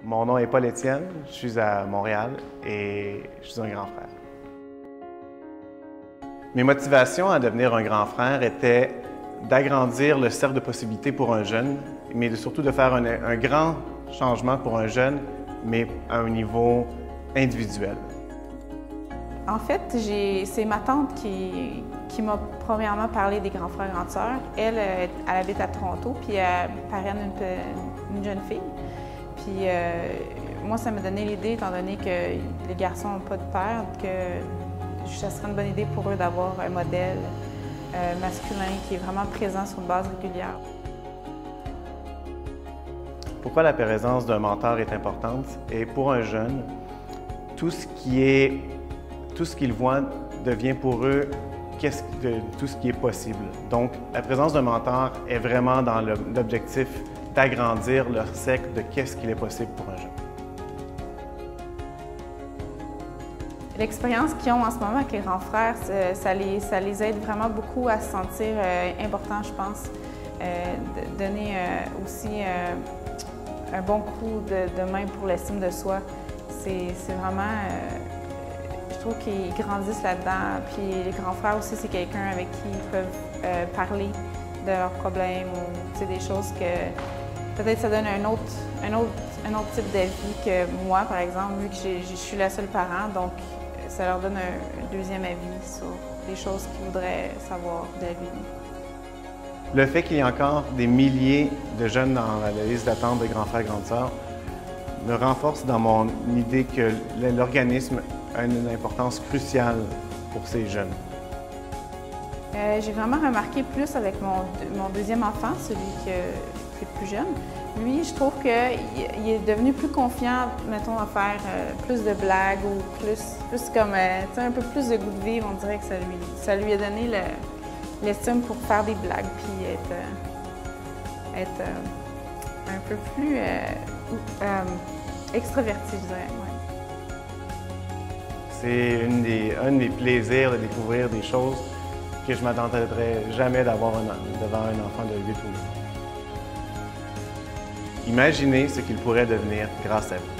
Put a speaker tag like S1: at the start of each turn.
S1: Mon nom est Paul-Étienne, je suis à Montréal et je suis un grand frère. Mes motivations à devenir un grand frère étaient d'agrandir le cercle de possibilités pour un jeune, mais surtout de faire un grand changement pour un jeune, mais à un niveau individuel.
S2: En fait, c'est ma tante qui m'a premièrement parlé des grands frères, grandes sœurs. Elle habite à Toronto, puis elle parraine une jeune fille. Puis moi, ça m'a donné l'idée, étant donné que les garçons n'ont pas de père, que ça serait une bonne idée pour eux d'avoir un modèle masculin qui est vraiment présent sur une base régulière.
S1: Pourquoi la présence d'un mentor est importante? Et pour un jeune, tout ce qu'ils voient devient pour eux tout ce qui est possible. Donc, la présence d'un mentor est vraiment dans l'objectif d'agrandir leur cercle de qu'est-ce qu'il est possible pour un jeune.
S2: L'expérience qu'ils ont en ce moment avec les grands frères, ça les aide vraiment beaucoup à se sentir importants, je pense. De donner aussi un bon coup de main pour l'estime de soi. C'est vraiment... je trouve qu'ils grandissent là-dedans. Puis les grands frères aussi, c'est quelqu'un avec qui ils peuvent parler de leurs problèmes ou des choses que peut-être ça donne un autre type de vie que moi, par exemple, vu que je suis la seule parent. Donc, ça leur donne un deuxième avis sur des choses qu'ils voudraient savoir de la vie.
S1: Le fait qu'il y ait encore des milliers de jeunes dans la liste d'attente de grands frères et grandes sœurs me renforce dans mon idée que l'organisme a une importance cruciale pour ces jeunes.
S2: J'ai vraiment remarqué plus avec mon deuxième enfant, celui qui est plus jeune. Lui, je trouve qu'il est devenu plus confiant, mettons, à faire plus de blagues ou plus comme, un peu plus de goût de vivre. On dirait que ça lui a donné l'estime pour faire des blagues puis être un peu plus extraverti, je dirais. Ouais.
S1: C'est un de mes plaisirs de découvrir des choses que je ne m'attendrais jamais d'avoir devant un enfant de 8 ou 9 ans. Imaginez ce qu'il pourrait devenir grâce à vous.